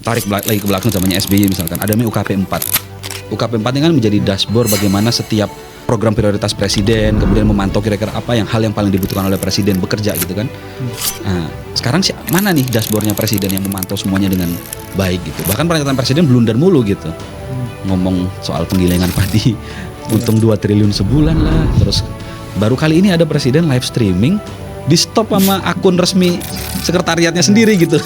tarik lagi ke belakang zamannya SBY misalkan, ada namanya UKP 4. UKP 4 ini kan menjadi dashboard bagaimana setiap program prioritas presiden, kemudian memantau kira-kira apa hal yang paling dibutuhkan oleh presiden bekerja gitu kan. Nah, sekarang mana nih dashboardnya presiden yang memantau semuanya dengan baik gitu. Bahkan pernyataan presiden blunder mulu gitu. Ngomong soal penggilingan padi, untung 2 triliun sebulan lah. Terus baru kali ini ada presiden live streaming, di stop sama akun resmi sekretariatnya sendiri gitu.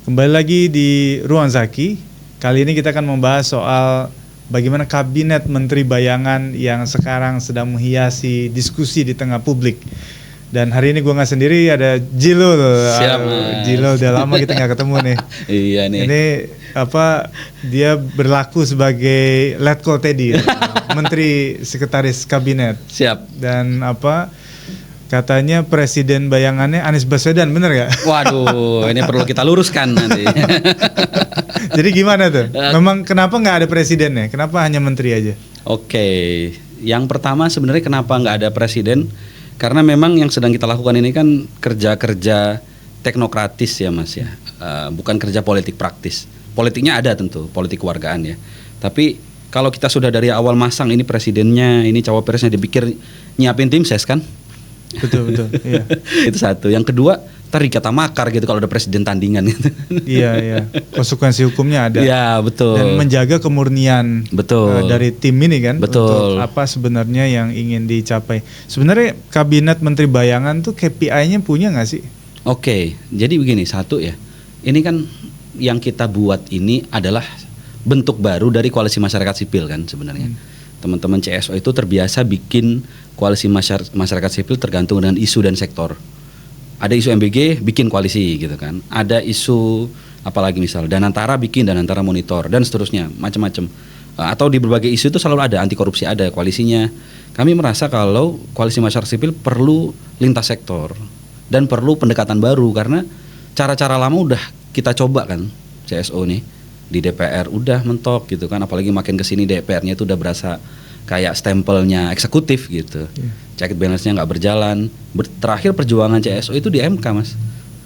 Kembali lagi di Ruang Zaki. Kali ini kita akan membahas soal bagaimana kabinet menteri bayangan yang sekarang sedang menghiasi diskusi di tengah publik. Dan hari ini gue nggak sendiri, ada Jilul. Siap, Jilul udah lama kita nggak ketemu nih. Iya nih. Ini dia berlaku sebagai Letkol Teddy, Menteri Sekretaris Kabinet. Siap. Dan katanya presiden bayangannya Anies Baswedan, bener gak? Waduh, ini perlu kita luruskan nanti. Jadi gimana tuh? Memang kenapa nggak ada presidennya? Kenapa hanya menteri aja? Oke, yang pertama sebenarnya kenapa nggak ada presiden? Karena memang yang sedang kita lakukan ini kan kerja-kerja teknokratis ya Mas ya, bukan kerja politik praktis. Politiknya ada tentu, politik kewargaan ya. Tapi kalau kita sudah dari awal masang ini presidennya, ini cawapresnya, dipikir nyiapin tim ses kan? Betul. Iya. Itu satu. Yang kedua, ntar dikata makar gitu kalau ada presiden tandingan gitu. Iya. Konsekuensi hukumnya ada. Iya, betul. Dan menjaga kemurnian dari tim ini kan. Betul. Untuk apa sebenarnya yang ingin dicapai. Sebenarnya kabinet menteri bayangan tuh KPI-nya punya nggak sih? Oke, jadi begini, satu ya. Ini kan yang kita buat ini adalah bentuk baru dari koalisi masyarakat sipil kan sebenarnya. Teman-teman CSO itu terbiasa bikin koalisi masyarakat sipil tergantung dengan isu dan sektor. Ada isu MBG, bikin koalisi gitu kan. Ada isu apalagi misal Danantara, bikin Danantara Monitor dan seterusnya, macam-macam. Atau di berbagai isu itu selalu ada, anti korupsi ada koalisinya. Kami merasa kalau koalisi masyarakat sipil perlu lintas sektor dan perlu pendekatan baru karena cara-cara lama udah kita coba kan CSO nih. Di DPR udah mentok gitu kan, apalagi makin kesini DPR-nya itu udah berasa kayak stempelnya eksekutif gitu. Check and balance-nya nggak berjalan. Terakhir perjuangan CSO itu di MK Mas.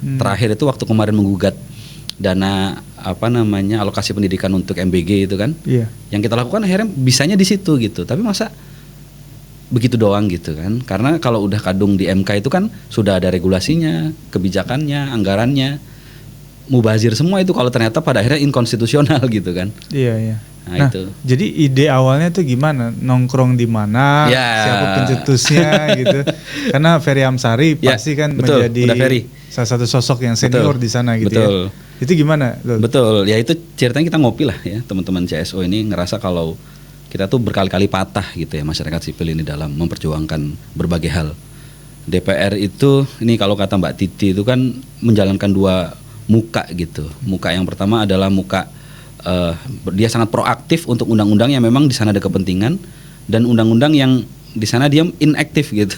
Terakhir itu waktu kemarin menggugat dana alokasi pendidikan untuk MBG itu kan. Yang kita lakukan akhirnya bisanya di situ gitu. Tapi masa begitu doang gitu kan? Karena kalau udah kadung di MK itu kan sudah ada regulasinya, kebijakannya, anggarannya. Mubazir semua itu kalau ternyata pada akhirnya inkonstitusional gitu kan. Iya. Nah itu. Jadi ide awalnya tuh gimana? Nongkrong di mana? Siapa pencetusnya gitu. Karena Ferry Amsari pasti kan menjadi salah satu sosok yang senior di sana gitu. Betul. Ya. Itu gimana? Betul. Ya itu ceritanya kita ngopi lah ya, teman-teman CSO ini ngerasa kalau kita tuh berkali-kali patah gitu ya masyarakat sipil ini dalam memperjuangkan berbagai hal. DPR itu ini kalau kata Mbak Titi itu kan menjalankan dua muka gitu. Muka yang pertama adalah muka dia sangat proaktif untuk undang-undang yang memang di sana ada kepentingan dan undang-undang yang di sana dia inaktif gitu.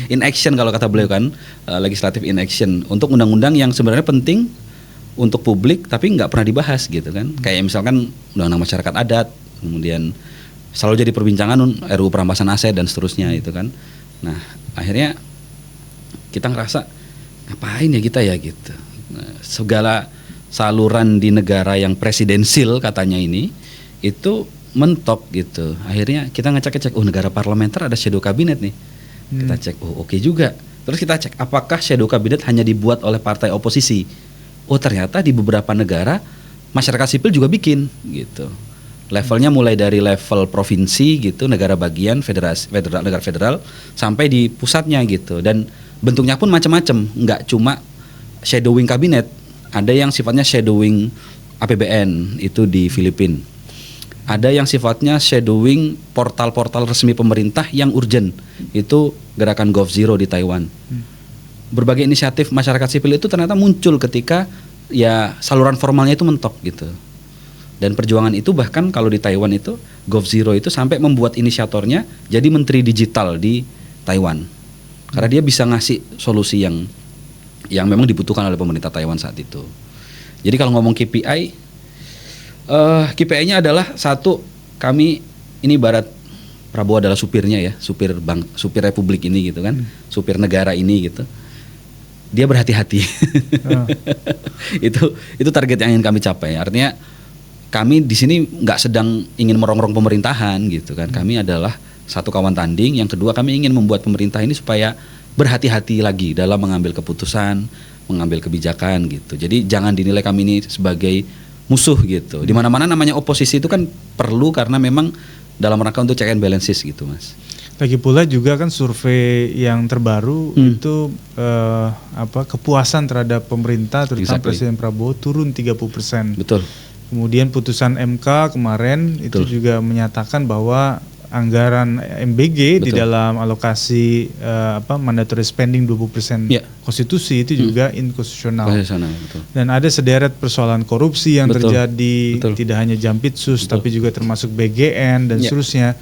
In action kalau kata beliau kan, legislative in action untuk undang-undang yang sebenarnya penting untuk publik tapi nggak pernah dibahas gitu kan. Kayak misalkan undang-undang masyarakat adat, kemudian selalu jadi perbincangan RUU perampasan aset dan seterusnya itu kan. Nah, akhirnya kita ngerasa ngapain ya kita ya gitu. Segala saluran di negara yang presidensil katanya ini itu mentok gitu. Akhirnya kita ngecek negara parlementer ada shadow kabinet nih. Kita cek oke juga. Terus kita cek apakah shadow kabinet hanya dibuat oleh partai oposisi. Ternyata di beberapa negara masyarakat sipil juga bikin gitu. Levelnya mulai dari level provinsi gitu, negara bagian, negara federal sampai di pusatnya gitu. Dan bentuknya pun macam-macam, nggak cuma shadowing kabinet, ada yang sifatnya shadowing APBN itu di Filipina, ada yang sifatnya shadowing portal-portal resmi pemerintah yang urgent, itu gerakan GovZero di Taiwan. Berbagai inisiatif masyarakat sipil itu ternyata muncul ketika ya saluran formalnya itu mentok gitu. Dan perjuangan itu bahkan kalau di Taiwan itu GovZero itu sampai membuat inisiatornya jadi menteri digital di Taiwan, karena dia bisa ngasih solusi yang memang dibutuhkan oleh pemerintah Taiwan saat itu. Jadi kalau ngomong KPI, KPI-nya adalah satu, kami ini ibarat Prabowo adalah supirnya ya, supir Republik ini gitu kan, supir negara ini gitu. dia berhati-hati. Itu target yang ingin kami capai. Artinya kami di sini nggak sedang ingin merongrong pemerintahan gitu kan. Kami adalah satu kawan tanding. Yang kedua, kami ingin membuat pemerintah ini supaya berhati-hati lagi dalam mengambil keputusan, mengambil kebijakan gitu. Jadi jangan dinilai kami ini sebagai musuh gitu. Di mana-mana namanya oposisi itu kan perlu karena memang dalam rangka untuk check and balances gitu, Mas. Lagi pula juga kan survei yang terbaru itu kepuasan terhadap pemerintah terutama Presiden Prabowo turun 30%. Betul. Kemudian putusan MK kemarin itu juga menyatakan bahwa anggaran MBG di dalam alokasi mandatory spending 20% konstitusi itu juga inkonstitusional. Betul. Dan ada sederet persoalan korupsi yang terjadi, tidak hanya Jampitsus tapi juga termasuk BGN dan seterusnya.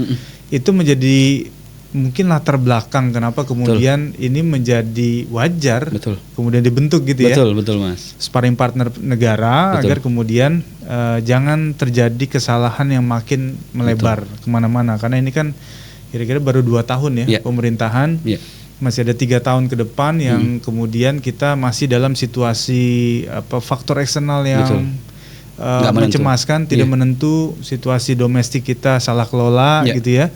Itu menjadi mungkin latar belakang kenapa kemudian ini menjadi wajar kemudian dibentuk gitu ya. Betul Mas. Sparring partner negara agar kemudian jangan terjadi kesalahan yang makin melebar kemana-mana, karena ini kan kira-kira baru 2 tahun ya pemerintahan, masih ada 3 tahun ke depan yang kemudian kita masih dalam situasi faktor eksternal yang mencemaskan, tidak menentu, situasi domestik kita salah kelola gitu ya.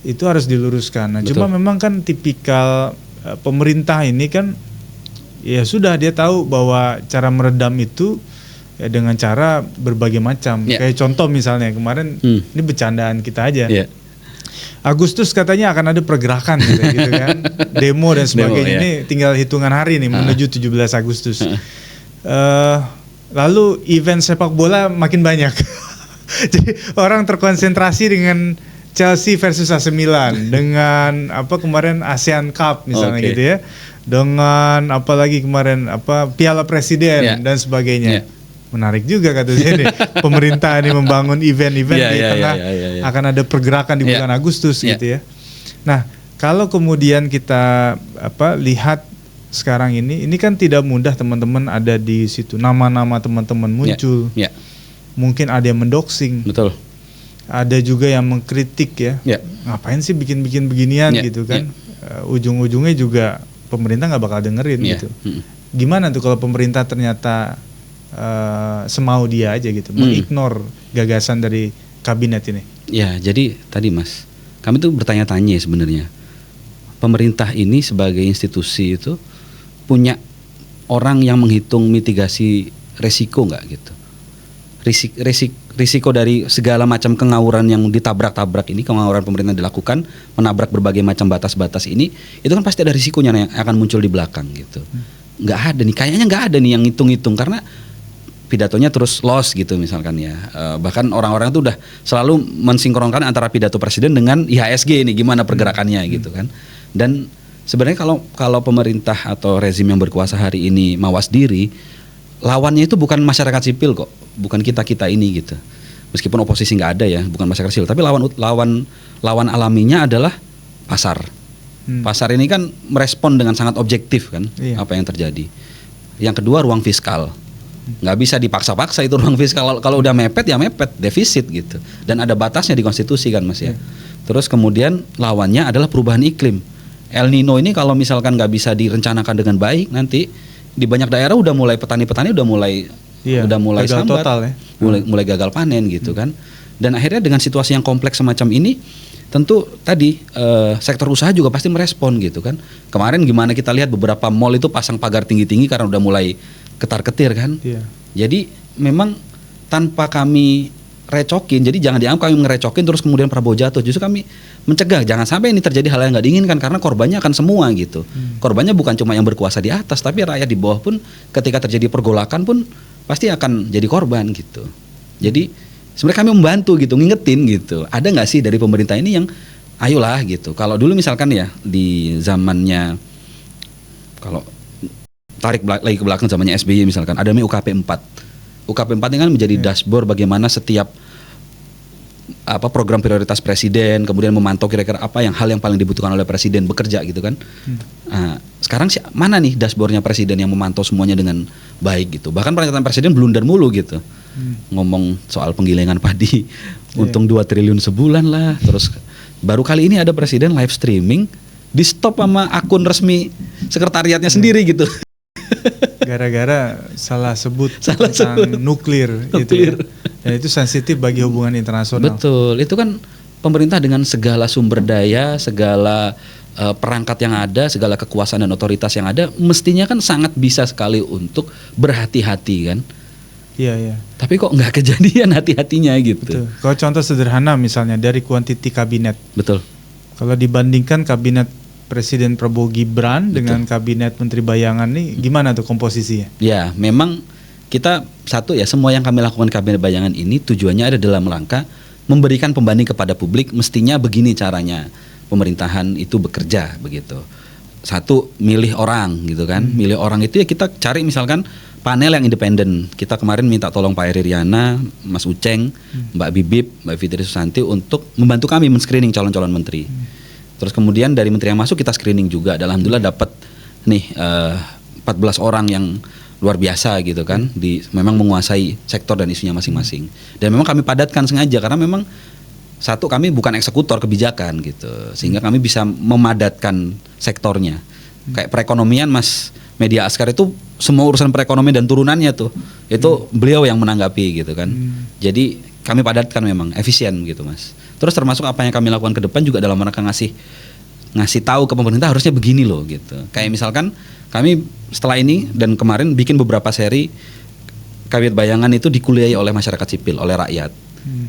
Itu harus diluruskan. Nah, cuma memang kan tipikal pemerintah ini kan ya sudah dia tahu bahwa cara meredam itu ya dengan cara berbagai macam. Kayak contoh misalnya kemarin ini bercandaan kita aja. Agustus katanya akan ada pergerakan gitu kan. Demo dan sebagainya. Ini tinggal hitungan hari nih menuju 17 Agustus. Lalu event sepak bola makin banyak. Jadi orang terkonsentrasi dengan Chelsea versus AC Milan, dengan kemarin ASEAN Cup misalnya gitu ya, dengan apalagi kemarin Piala Presiden dan sebagainya. Menarik juga kata saya nih, pemerintah ini membangun event-event di tengah akan ada pergerakan di bulan Agustus gitu ya. Nah, kalau kemudian kita lihat sekarang ini kan tidak mudah teman-teman ada di situ, nama-nama teman-teman muncul, mungkin ada yang mendoxing. Betul. Ada juga yang mengkritik ya, ngapain sih bikin-bikin beginian gitu kan, ujung-ujungnya juga pemerintah nggak bakal dengerin gitu. Gimana tuh kalau pemerintah ternyata semau dia aja gitu, mengignore gagasan dari kabinet ini? Ya, jadi tadi Mas, kami tuh bertanya-tanya sebenarnya, pemerintah ini sebagai institusi itu punya orang yang menghitung mitigasi resiko nggak gitu? Risiko dari segala macam kengawuran yang ditabrak-tabrak ini, kengawuran pemerintah dilakukan, menabrak berbagai macam batas-batas ini, itu kan pasti ada risikonya yang akan muncul di belakang gitu. Nggak ada nih, kayaknya nggak ada nih yang ngitung-ngitung, karena pidatonya terus lost gitu misalkan ya. Bahkan orang-orang tuh udah selalu mensinkronkan antara pidato presiden dengan IHSG ini gimana pergerakannya gitu kan. Dan sebenarnya kalau pemerintah atau rezim yang berkuasa hari ini mawas diri, lawannya itu bukan masyarakat sipil kok, bukan kita ini gitu. Meskipun oposisi nggak ada ya, bukan masyarakat sipil, tapi lawan alaminya adalah pasar. Pasar ini kan merespon dengan sangat objektif kan apa yang terjadi. Yang kedua, ruang fiskal, nggak bisa dipaksa-paksa itu ruang fiskal. Kalau udah mepet ya mepet, defisit gitu. Dan ada batasnya di konstitusi kan Mas ya. Terus kemudian lawannya adalah perubahan iklim. El Nino ini kalau misalkan nggak bisa direncanakan dengan baik, nanti di banyak daerah udah mulai petani-petani udah mulai sambat, total, ya? mulai gagal panen gitu kan. Dan akhirnya dengan situasi yang kompleks semacam ini, tentu tadi sektor usaha juga pasti merespon gitu kan. Kemarin gimana kita lihat beberapa mall itu pasang pagar tinggi-tinggi karena udah mulai ketar-ketir kan. Jadi memang tanpa kami recokin, jadi jangan dianggap kami ngerecokin terus kemudian Prabowo jatuh. Justru kami mencegah jangan sampai ini terjadi hal yang nggak diinginkan, karena korbannya akan semua gitu. Korbannya bukan cuma yang berkuasa di atas, tapi rakyat di bawah pun ketika terjadi pergolakan pun pasti akan jadi korban gitu. Jadi sebenarnya kami membantu gitu, ngingetin gitu. Ada nggak sih dari pemerintah ini yang ayolah gitu. Kalau dulu misalkan ya di zamannya, kalau tarik lagi ke belakang zamannya SBY misalkan, ada namanya UKP 4. UKP 4 ini kan menjadi dashboard bagaimana setiap program prioritas presiden, kemudian memantau kira-kira apa hal yang paling dibutuhkan oleh presiden bekerja gitu kan. Nah, sekarang mana nih dashboardnya presiden yang memantau semuanya dengan baik gitu. Bahkan pernyataan presiden blunder mulu gitu. Ngomong soal penggilingan padi untung 2 triliun sebulan lah. Terus baru kali ini ada presiden live streaming di stop sama akun resmi sekretariatnya sendiri gitu. Gara-gara salah sebut Salah tentang sebut. nuklir itu Nuklir. ya. Dan itu sensitif bagi hubungan internasional. Betul, itu kan pemerintah dengan segala sumber daya, segala perangkat yang ada, segala kekuasaan dan otoritas yang ada, mestinya kan sangat bisa sekali untuk berhati-hati kan. Iya, iya. Tapi kok nggak kejadian hati-hatinya gitu. Betul. Kalau contoh sederhana misalnya dari kuantiti kabinet. Betul. Kalau dibandingkan kabinet Presiden Prabowo Gibran dengan kabinet Menteri Bayangan nih gimana tuh komposisinya? Ya, memang kita satu ya, semua yang kami lakukan kabinet bayangan ini tujuannya ada dalam rangka memberikan pembanding kepada publik, mestinya begini caranya pemerintahan itu bekerja begitu. Satu, milih orang gitu kan. Milih orang itu ya kita cari misalkan panel yang independen. Kita kemarin minta tolong Pak Eri Riana, Mas Uceng, Mbak Bibip, Mbak Fitri Susanti untuk membantu kami men-screening calon-calon menteri. Terus kemudian dari menteri yang masuk kita screening juga. Dan alhamdulillah dapat nih 14 orang yang luar biasa gitu kan, memang menguasai sektor dan isunya masing-masing. Dan memang kami padatkan sengaja karena memang satu, kami bukan eksekutor kebijakan gitu, sehingga kami bisa memadatkan sektornya. Kayak perekonomian Mas Media Askar itu semua urusan perekonomian dan turunannya tuh itu beliau yang menanggapi gitu kan. Jadi kami padatkan memang efisien gitu Mas. Terus termasuk apa yang kami lakukan ke depan juga dalam rangka ngasih tahu ke pemerintah harusnya begini loh gitu. Kayak misalkan kami setelah ini dan kemarin bikin beberapa seri kabinet bayangan itu dikuliahi oleh masyarakat sipil, oleh rakyat.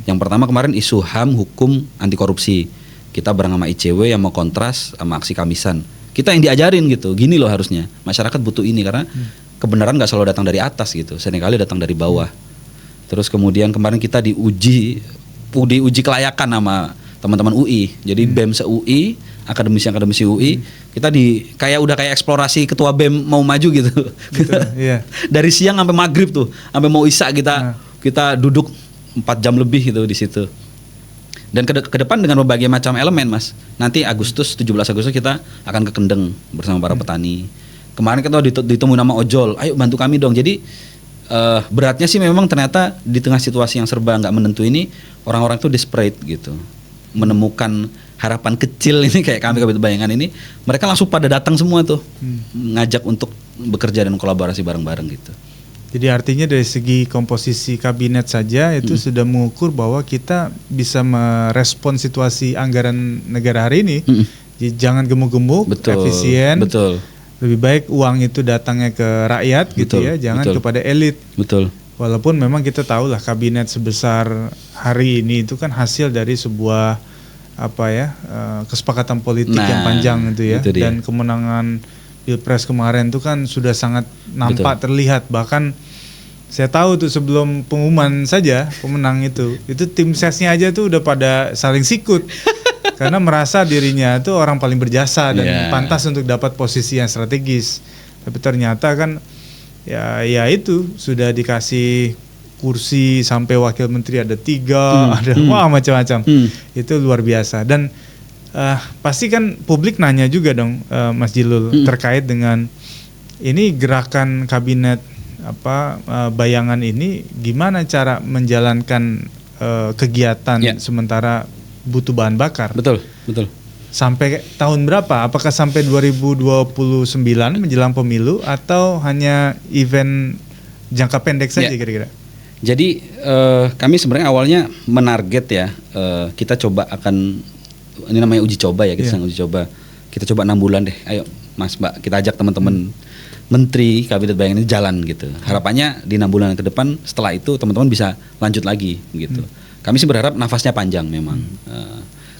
Yang pertama kemarin isu HAM, hukum, anti korupsi. Kita bareng sama ICW yang mau kontras sama aksi Kamisan. Kita yang diajarin gitu, gini loh harusnya. Masyarakat butuh ini karena kebenaran nggak selalu datang dari atas gitu, seringkali datang dari bawah. Terus kemudian kemarin kita diuji kelayakan sama teman-teman UI. Jadi BEM se-UI, akademisi UI, kita udah kayak eksplorasi ketua BEM mau maju gitu. Betul, iya. Dari siang sampai maghrib tuh, sampai mau isya kita duduk 4 jam lebih gitu di situ. Dan ke depan dengan berbagai macam elemen Mas. Nanti 17 Agustus kita akan ke Kendeng bersama para petani. Kemarin kita ditemuin nama ojol, ayo bantu kami dong. Jadi beratnya sih memang ternyata di tengah situasi yang serba nggak menentu ini, orang-orang tuh desperate gitu, menemukan harapan kecil ini kayak kami kabinet bayangan ini, mereka langsung pada datang semua tuh, ngajak untuk bekerja dan kolaborasi bareng-bareng gitu. Jadi artinya dari segi komposisi kabinet saja itu sudah mengukur bahwa kita bisa merespon situasi anggaran negara hari ini. Jadi jangan gemuk-gemuk, efisien. Betul. Lebih baik uang itu datangnya ke rakyat gitu ya, jangan kepada elit. Betul. Walaupun memang kita tahu lah kabinet sebesar hari ini itu kan hasil dari sebuah kesepakatan politik yang panjang itu ya, dan kemenangan Pilpres kemarin itu kan sudah sangat nampak terlihat. Bahkan saya tahu tuh sebelum pengumuman saja pemenang itu tim sesnya aja tuh udah pada saling sikut karena merasa dirinya tuh orang paling berjasa dan pantas untuk dapat posisi yang strategis. Tapi ternyata kan ya itu sudah dikasih kursi sampai wakil menteri ada 3, ada macam-macam. Itu luar biasa. Dan pasti kan publik nanya juga dong Mas Jilul terkait dengan ini gerakan kabinet bayangan ini, gimana cara menjalankan kegiatan sementara butuh bahan bakar. Betul. Sampai tahun berapa? Apakah sampai 2029 menjelang pemilu atau hanya event jangka pendek saja kira-kira? Jadi kami sebenarnya awalnya menarget ya, kita coba akan, ini namanya uji coba ya, kita sedang uji coba. Kita coba 6 bulan deh, ayo Mas Mbak, kita ajak teman-teman menteri kabinet bayangan ini jalan gitu. Harapannya di 6 bulan ke depan setelah itu teman-teman bisa lanjut lagi gitu. Kami sih berharap nafasnya panjang memang.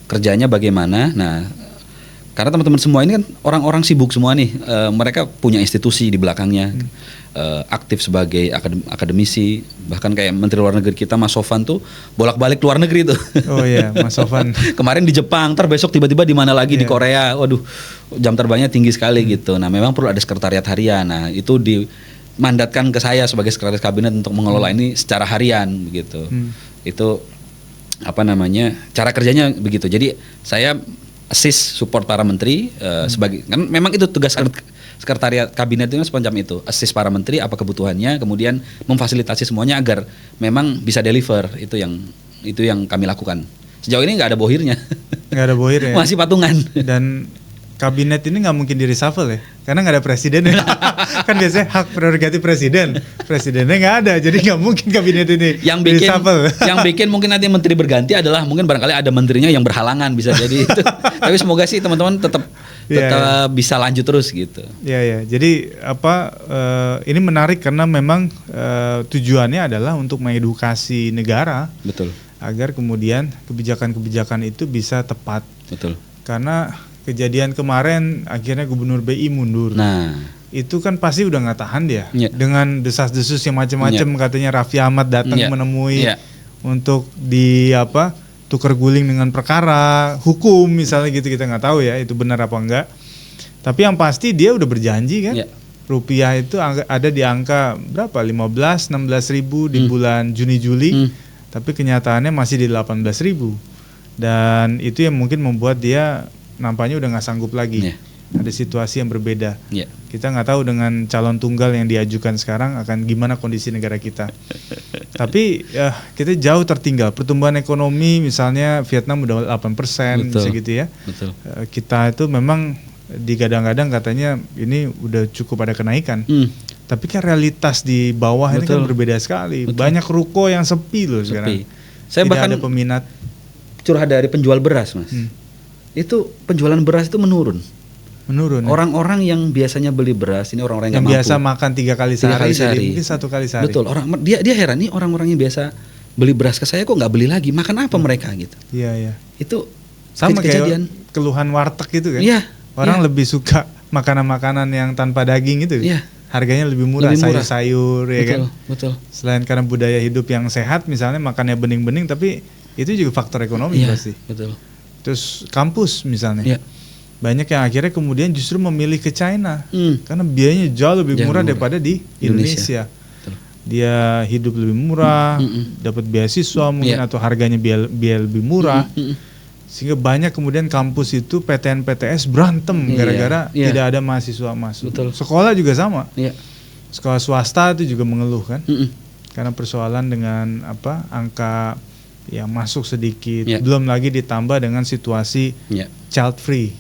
Kerjanya bagaimana? Nah, karena teman-teman semua ini kan orang-orang sibuk semua nih. Mereka punya institusi di belakangnya, aktif sebagai akademisi. Bahkan kayak Menteri Luar Negeri kita Mas Sofan tuh bolak-balik luar negeri tuh. Oh iya, Mas Sofan. Kemarin di Jepang, ntar besok tiba-tiba di mana lagi di Korea. Waduh, jam terbangnya tinggi sekali gitu. Nah, memang perlu ada sekretariat harian. Nah, itu dimandatkan ke saya sebagai sekretaris kabinet untuk mengelola ini secara harian begitu. Itu cara kerjanya begitu. Jadi saya assist support para menteri sebagai, kan memang itu tugas sekretariat kabinet itu semacam itu, assist para menteri apa kebutuhannya, kemudian memfasilitasi semuanya agar memang bisa deliver. Itu yang kami lakukan. Sejauh ini nggak ada bohirnya. Nggak ada bohir ya. Masih patungan. Dan kabinet ini nggak mungkin di reshuffle ya, karena nggak ada presiden ya. Kan biasanya hak prerogatif presiden, presidennya nggak ada, jadi nggak mungkin kabinet ini Yang di bikin reshuffle. yang bikin mungkin nanti menteri berganti adalah mungkin barangkali ada menterinya yang berhalangan bisa jadi itu. Tapi semoga sih teman-teman tetap bisa lanjut terus gitu. Ya. Jadi ini menarik karena memang tujuannya adalah untuk mengedukasi negara. Betul. Agar kemudian kebijakan-kebijakan itu bisa tepat. Betul. Karena kejadian kemarin akhirnya Gubernur BI mundur. Nah, itu kan pasti udah nggak tahan dia. Ya. Dengan desas-desus yang macam-macam, katanya Raffi Ahmad datang menemui untuk tukar guling dengan perkara hukum misalnya gitu, kita nggak tahu ya itu benar apa enggak. Tapi yang pasti dia udah berjanji kan. Rupiah itu ada di angka berapa? 15-16 ribu di bulan Juni-Juli. Tapi kenyataannya masih di 18 ribu. Dan itu yang mungkin membuat dia nampaknya udah nggak sanggup lagi. Ada situasi yang berbeda. Kita nggak tahu dengan calon tunggal yang diajukan sekarang akan gimana kondisi negara kita. Tapi kita jauh tertinggal. Pertumbuhan ekonomi misalnya Vietnam udah 8%, bisa gitu ya. Betul. Kita itu memang digadang-gadang katanya ini udah cukup ada kenaikan. Tapi kan realitas di bawah ini kan berbeda sekali. Banyak ruko yang sepi loh sekarang. Saya tidak bahkan ada peminat. Curhat dari penjual beras, Mas. Itu penjualan beras itu menurun. Orang-orang yang biasanya beli beras, ini orang-orang yang biasa makan 3 kali sehari, jadi mungkin 1 kali sehari. Betul. Dia heran nih, orang-orang yang biasa beli beras ke saya kok nggak beli lagi. Makan apa mereka gitu? Iya. Itu sama kejadian. Kayak keluhan warteg gitu kan. Orang lebih suka makanan-makanan yang tanpa daging itu. Harganya lebih murah, sayur-sayur ya kan. Betul. Selain karena budaya hidup yang sehat, misalnya makannya bening-bening, tapi itu juga faktor ekonomi pasti. Betul. Terus kampus misalnya. Banyak yang akhirnya kemudian justru memilih ke China karena biayanya jauh lebih murah daripada di Indonesia. Dia hidup lebih murah, dapat beasiswa mungkin atau harganya biaya lebih murah. Sehingga banyak kemudian kampus itu PTN PTS berantem gara-gara tidak ada mahasiswa masuk. Betul. Sekolah juga sama. Sekolah swasta itu juga mengeluh kan. Karena persoalan dengan angka yang masuk sedikit, belum lagi ditambah dengan situasi child free.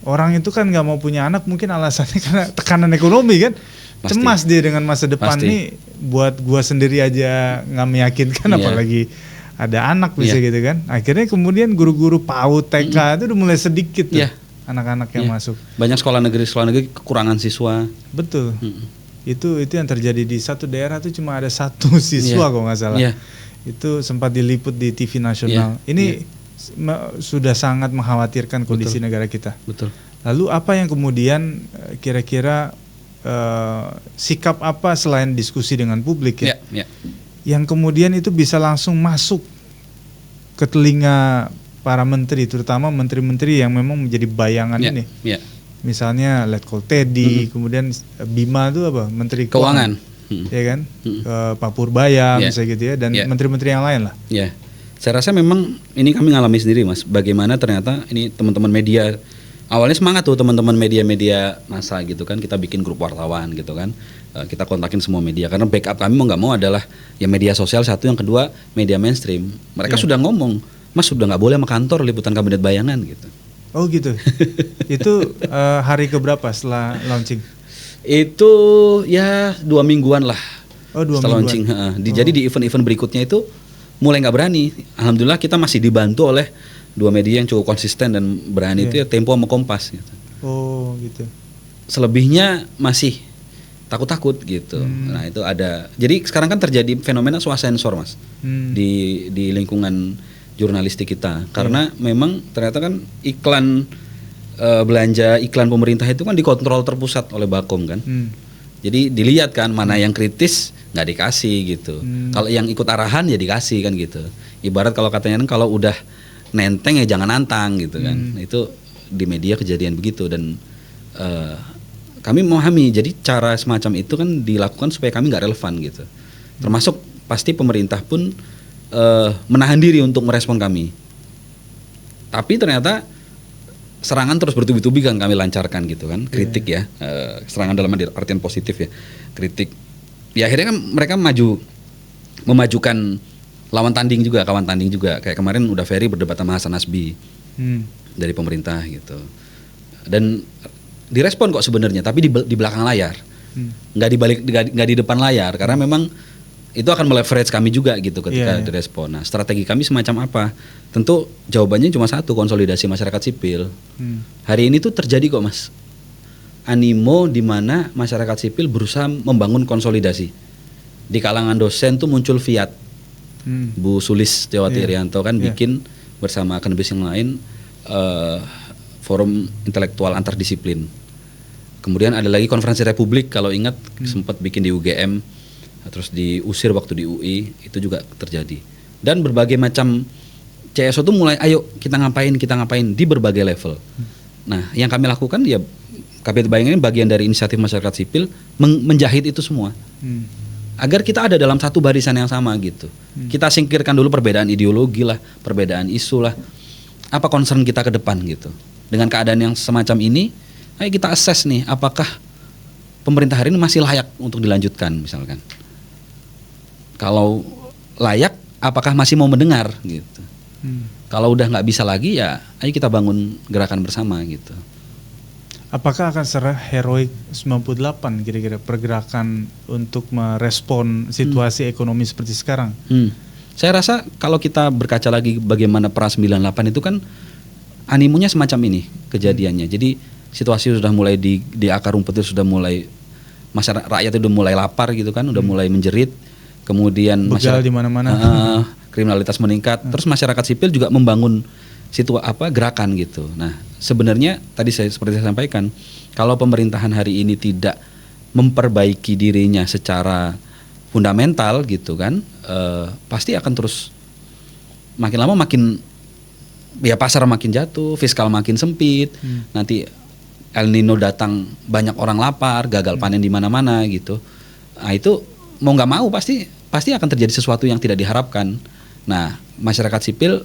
Orang itu kan nggak mau punya anak mungkin alasannya karena tekanan ekonomi kan. Cemas dia dengan masa depan nih, buat gua sendiri aja nggak meyakinkan apalagi ada anak bisa gitu kan. Akhirnya kemudian guru-guru PAUD TK itu udah mulai sedikit tuh anak-anak yang masuk. Banyak sekolah negeri kekurangan siswa. Betul. Itu yang terjadi di satu daerah tuh cuma ada 1 siswa kalau nggak salah. Itu sempat diliput di TV nasional. Ini sudah sangat mengkhawatirkan kondisi negara kita. Betul. Lalu apa yang kemudian kira-kira sikap apa selain diskusi dengan publik yang kemudian itu bisa langsung masuk ke telinga para menteri, terutama menteri-menteri yang memang menjadi bayangan ini. Misalnya Letkol Teddy, kemudian Bima itu apa? Menteri Keuangan. Ya kan, Pak Purbaya misalnya gitu ya, dan menteri-menteri yang lain lah. Saya rasa memang ini kami ngalami sendiri Mas, bagaimana ternyata ini teman-teman media awalnya semangat tuh teman-teman media-media massa gitu kan, kita bikin grup wartawan gitu kan, kita kontakin semua media karena backup kami mau nggak mau adalah ya media sosial satu, yang kedua media mainstream. Mereka sudah ngomong, Mas sudah nggak boleh sama kantor liputan kabinet bayangan gitu. Oh gitu. Itu hari keberapa setelah launching? Itu ya 2 mingguan lah. Oh 2 setelah mingguan. launching. Jadi di event-event berikutnya itu mulai nggak berani. Alhamdulillah kita masih dibantu oleh 2 media yang cukup konsisten dan berani itu ya Tempo sama Kompas gitu. Oh gitu. Selebihnya masih takut-takut gitu. Nah itu ada. Jadi sekarang kan terjadi fenomena swasensor Mas di lingkungan jurnalistik kita. Karena memang ternyata kan iklan belanja iklan pemerintah itu kan dikontrol terpusat oleh Bakom kan. Jadi dilihat kan mana yang kritis nggak dikasih gitu. Kalau yang ikut arahan ya dikasih kan gitu. Ibarat kalau katanya kan kalau udah nenteng ya jangan nantang gitu kan. Itu di media kejadian begitu dan kami memahami. Jadi cara semacam itu kan dilakukan supaya kami nggak relevan gitu. Termasuk pasti pemerintah pun menahan diri untuk merespon kami. Tapi ternyata serangan terus bertubi-tubi kan kami lancarkan gitu kan, kritik ya, serangan dalam artian positif ya, kritik. Ya akhirnya kan mereka memajukan lawan tanding juga, kawan tanding juga. Kayak kemarin udah Ferry berdebat sama Hasan Nasbi dari pemerintah gitu. dan direspon kok sebenarnya, tapi di belakang layar, nggak di depan layar, karena memang itu akan meleverage kami juga gitu ketika direspon. Nah, strategi kami semacam apa? Tentu jawabannya cuma satu, konsolidasi masyarakat sipil. Hari ini tuh terjadi kok Mas, animo di mana masyarakat sipil berusaha membangun konsolidasi. Di kalangan dosen tuh muncul Fiat, Bu Sulis Tewati Irianto kan bikin bersama akademisi yang lain forum intelektual antardisiplin. Kemudian ada lagi konferensi Republik, kalau ingat sempat bikin di UGM, terus diusir waktu di UI, itu juga terjadi. Dan berbagai macam CSO tuh mulai, ayo kita ngapain di berbagai level. Nah, yang kami lakukan ya Kabinet Bayangan ini bagian dari inisiatif masyarakat sipil menjahit itu semua. Agar kita ada dalam satu barisan yang sama gitu. Kita singkirkan dulu perbedaan ideologi lah, perbedaan isu lah. Apa concern kita ke depan gitu. Dengan keadaan yang semacam ini, ayo kita assess nih, apakah pemerintah hari ini masih layak untuk dilanjutkan misalkan. Kalau layak, apakah masih mau mendengar gitu. Kalau udah nggak bisa lagi ya, ayo kita bangun gerakan bersama gitu. Apakah akan secara heroik 98 kira-kira pergerakan untuk merespon situasi ekonomi seperti sekarang? Saya rasa kalau kita berkaca lagi bagaimana pra 98 itu kan animonya semacam ini kejadiannya. Jadi situasi sudah mulai di akar rumput itu sudah mulai, masyarakat rakyat itu udah mulai lapar gitu kan, udah mulai menjerit. Kemudian begal di mana-mana, kriminalitas meningkat. Terus masyarakat sipil juga membangun gerakan gitu. Nah, sebenarnya tadi seperti saya sampaikan, kalau pemerintahan hari ini tidak memperbaiki dirinya secara fundamental gitu kan, pasti akan terus makin lama makin ya pasar makin jatuh, fiskal makin sempit. Nanti El Nino datang, banyak orang lapar, gagal panen di mana-mana gitu. Nah, itu mau nggak mau pasti akan terjadi sesuatu yang tidak diharapkan. Nah, masyarakat sipil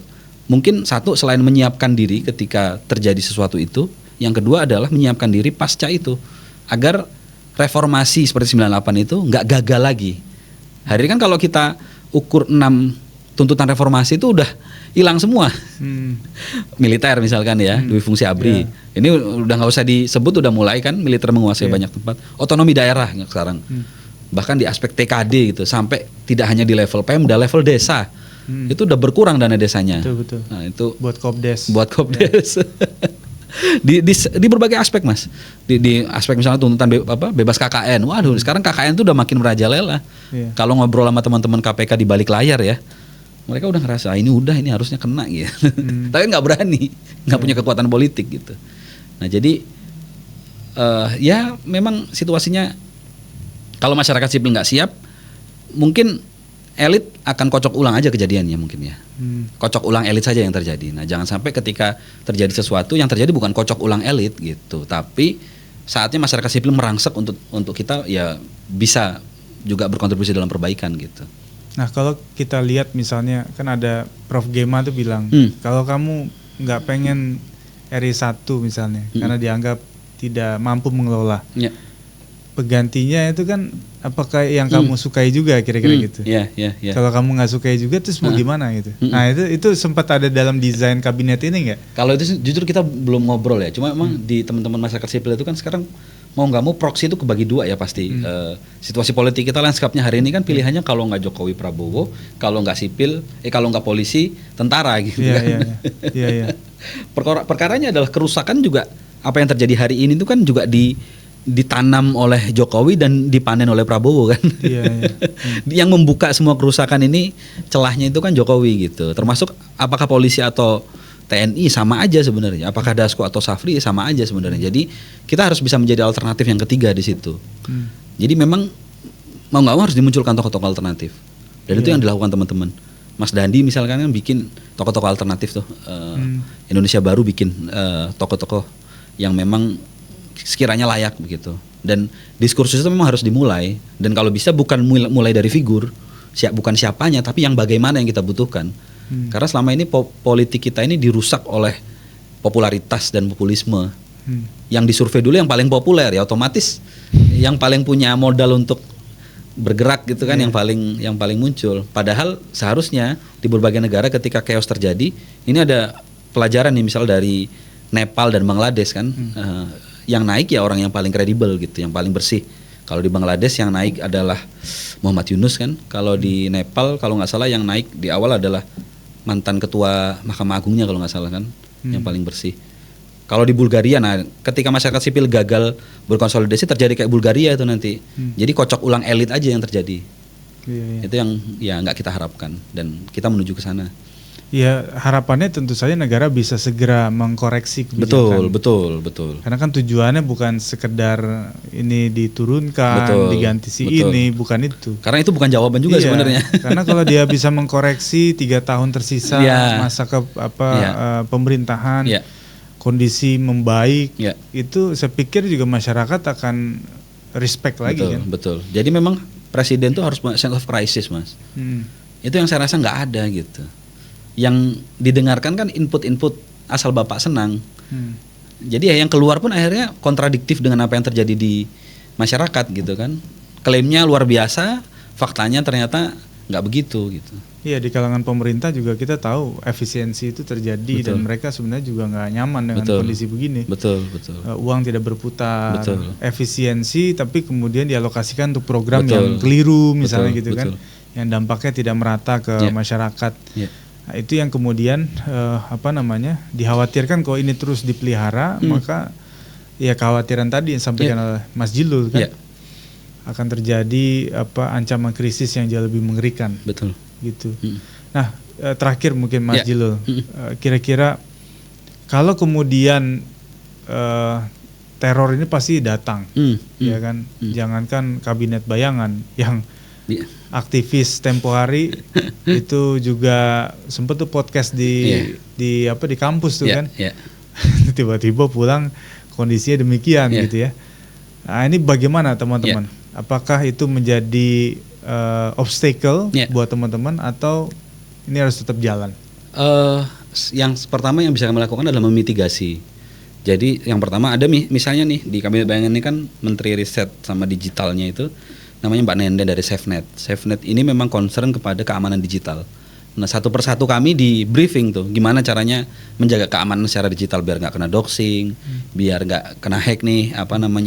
mungkin satu, selain menyiapkan diri ketika terjadi sesuatu itu, yang kedua adalah menyiapkan diri pasca itu agar reformasi seperti 98 itu nggak gagal lagi. Hari ini kan kalau kita ukur 6 tuntutan reformasi itu udah hilang semua. Militer misalkan ya, dui fungsi ABRI. Ini udah nggak usah disebut, udah mulai kan militer menguasai banyak tempat. Otonomi daerah sekarang. Bahkan di aspek TKD gitu, sampai tidak hanya di level Pemda, level desa. Itu udah berkurang dana desanya. Betul. Nah, itu buat Kopdes. Di berbagai aspek Mas. Di aspek misalnya tuntutan bebas KKN. Waduh, sekarang KKN itu udah makin merajalela. Kalau ngobrol sama teman-teman KPK di balik layar ya, mereka udah ngerasa ini harusnya kena gitu. Tapi nggak berani, nggak punya kekuatan politik gitu. Nah, jadi ya memang situasinya kalau masyarakat sipil nggak siap, mungkin elit akan kocok ulang aja kejadiannya mungkin ya. Kocok ulang elit saja yang terjadi. Nah, jangan sampai ketika terjadi sesuatu yang terjadi bukan kocok ulang elit gitu, tapi saatnya masyarakat sipil merangsek untuk kita ya bisa juga berkontribusi dalam perbaikan gitu. Nah, kalau kita lihat misalnya kan ada Prof Gema tuh bilang, kalau kamu nggak pengen RI 1 misalnya karena dianggap tidak mampu mengelola. Penggantinya itu kan apakah yang kamu sukai juga kira-kira gitu. Kalau kamu nggak sukai juga terus mau gimana gitu. Nah, itu sempat ada dalam desain kabinet ini nggak? Kalau itu jujur kita belum ngobrol ya. Cuma memang di teman-teman masyarakat sipil itu kan sekarang mau nggak mau proksi itu kebagi dua ya pasti. Situasi politik kita, lanskapnya hari ini kan pilihannya kalau nggak Jokowi Prabowo, kalau nggak sipil, kalau nggak polisi tentara gitu kan. Perkaranya adalah kerusakan juga apa yang terjadi hari ini itu kan juga ditanam oleh Jokowi dan dipanen oleh Prabowo kan. Yang membuka semua kerusakan ini celahnya itu kan Jokowi gitu. Termasuk apakah polisi atau TNI sama aja sebenarnya. Apakah Dasko atau Safri sama aja sebenarnya. Jadi kita harus bisa menjadi alternatif yang ketiga di situ. Jadi memang mau nggak mau harus dimunculkan tokoh-tokoh alternatif. Dan itu yang dilakukan teman-teman. Mas Dandi misalkan kan bikin tokoh-tokoh alternatif tuh. Indonesia Baru bikin tokoh-tokoh yang memang sekiranya layak begitu. Dan diskursus itu memang harus dimulai. Dan kalau bisa bukan mulai dari figur, bukan siapanya, tapi yang bagaimana yang kita butuhkan. Karena selama ini politik kita ini dirusak oleh popularitas dan populisme. Yang disurvei dulu yang paling populer ya otomatis yang paling punya modal untuk bergerak gitu kan yang paling muncul. Padahal seharusnya di berbagai negara ketika chaos terjadi, ini ada pelajaran nih misal dari Nepal dan Bangladesh kan. Yang naik ya orang yang paling kredibel gitu, yang paling bersih. Kalau di Bangladesh yang naik adalah Muhammad Yunus kan. Kalau di Nepal kalau nggak salah yang naik di awal adalah mantan ketua Mahkamah Agungnya kalau nggak salah kan, yang paling bersih. Kalau di Bulgaria, nah ketika masyarakat sipil gagal berkonsolidasi terjadi kayak Bulgaria itu nanti. Jadi kocok ulang elit aja yang terjadi. Itu yang ya nggak kita harapkan dan kita menuju ke sana. Ya harapannya tentu saja negara bisa segera mengkoreksi kebijakan. Betul. Karena kan tujuannya bukan sekedar ini diturunkan, diganti ini, bukan itu. Karena itu bukan jawaban juga sebenarnya. Karena kalau dia bisa mengkoreksi 3 tahun tersisa masa pemerintahan, kondisi membaik, itu saya pikir juga masyarakat akan respect lagi kan. Betul. Jadi memang presiden tuh harus sense of crisis, Mas. Itu yang saya rasa nggak ada gitu. Yang didengarkan kan input-input asal Bapak senang. Jadi ya yang keluar pun akhirnya kontradiktif dengan apa yang terjadi di masyarakat gitu kan. Klaimnya luar biasa, faktanya ternyata nggak begitu gitu. Iya, di kalangan pemerintah juga kita tahu efisiensi itu terjadi dan mereka sebenarnya juga nggak nyaman dengan kondisi begini. Betul. Uang tidak berputar, efisiensi tapi kemudian dialokasikan untuk program yang keliru misalnya gitu kan, yang dampaknya tidak merata ke masyarakat. Nah, itu yang kemudian dikhawatirkan kalau ini terus dipelihara, maka ya kekhawatiran tadi yang disampaikan oleh Mas Jilul kan akan terjadi ancaman krisis yang jauh lebih mengerikan. Betul. Gitu. Nah, terakhir mungkin Mas Jilul, kira-kira kalau kemudian teror ini pasti datang, ya kan? Jangankan kabinet bayangan yang aktivis tempo hari itu juga sempat tuh podcast di kampus tuh kan. Tiba-tiba pulang kondisinya demikian gitu ya. Nah, ini bagaimana teman-teman? Apakah itu menjadi obstacle buat teman-teman atau ini harus tetap jalan? Yang pertama yang bisa kami lakukan adalah memitigasi. Jadi yang pertama ada misalnya nih di kabinet bayangan ini kan Menteri Riset sama Digitalnya itu namanya Mbak Nenden dari SafeNet. SafeNet ini memang concern kepada keamanan digital. Nah, satu persatu kami di briefing tuh gimana caranya menjaga keamanan secara digital biar nggak kena doxing, biar nggak kena hack nih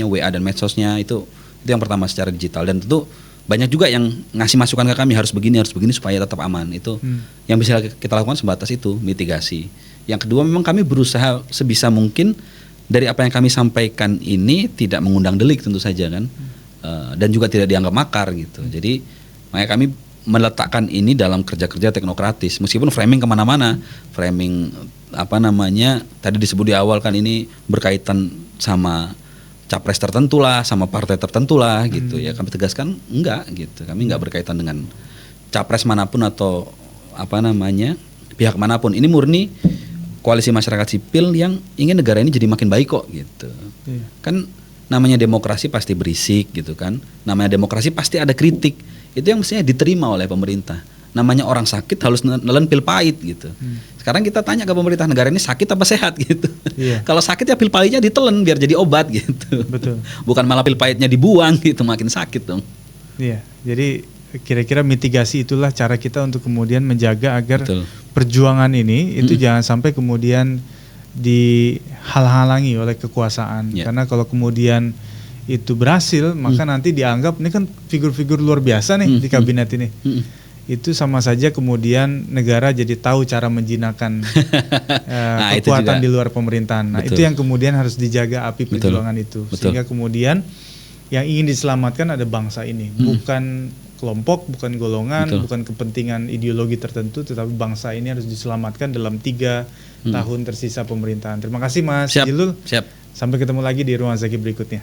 WA dan medsosnya itu yang pertama secara digital. Dan tentu banyak juga yang ngasih masukan ke kami harus begini supaya tetap aman. Itu yang bisa kita lakukan sebatas itu, mitigasi. Yang kedua memang kami berusaha sebisa mungkin dari apa yang kami sampaikan ini tidak mengundang delik tentu saja kan. Dan juga tidak dianggap makar gitu. Jadi makanya kami meletakkan ini dalam kerja-kerja teknokratis. Meskipun framing kemana-mana, framing tadi disebut di awal kan ini berkaitan sama capres tertentu lah, sama partai tertentu lah gitu ya. Kami tegaskan enggak gitu. Kami enggak berkaitan dengan capres manapun atau pihak manapun. Ini murni koalisi masyarakat sipil yang ingin negara ini jadi makin baik kok gitu. Kan namanya demokrasi pasti berisik gitu kan. Namanya demokrasi pasti ada kritik. Itu yang mestinya diterima oleh pemerintah. Namanya orang sakit harus nelen pil pahit gitu. Sekarang kita tanya ke pemerintah, negara ini sakit apa sehat gitu. Kalau sakit ya pil pahitnya ditelen biar jadi obat gitu. Betul. Bukan malah pil pahitnya dibuang gitu, makin sakit dong. Iya. Jadi kira-kira mitigasi itulah cara kita untuk kemudian menjaga agar perjuangan ini itu jangan sampai kemudian dihalang-halangi oleh kekuasaan. Karena kalau kemudian itu berhasil, maka nanti dianggap ini kan figur-figur luar biasa nih di kabinet ini. Itu sama saja kemudian negara jadi tahu cara menjinakkan kekuatan di luar pemerintahan. Nah, itu yang kemudian harus dijaga api perjuangan itu. Sehingga kemudian yang ingin diselamatkan ada bangsa ini, bukan kelompok, bukan golongan, bukan kepentingan ideologi tertentu, tetapi bangsa ini harus diselamatkan dalam 3 tahun tersisa pemerintahan. Terima kasih Mas Jilul. Sampai ketemu lagi di Ruang Zaki berikutnya.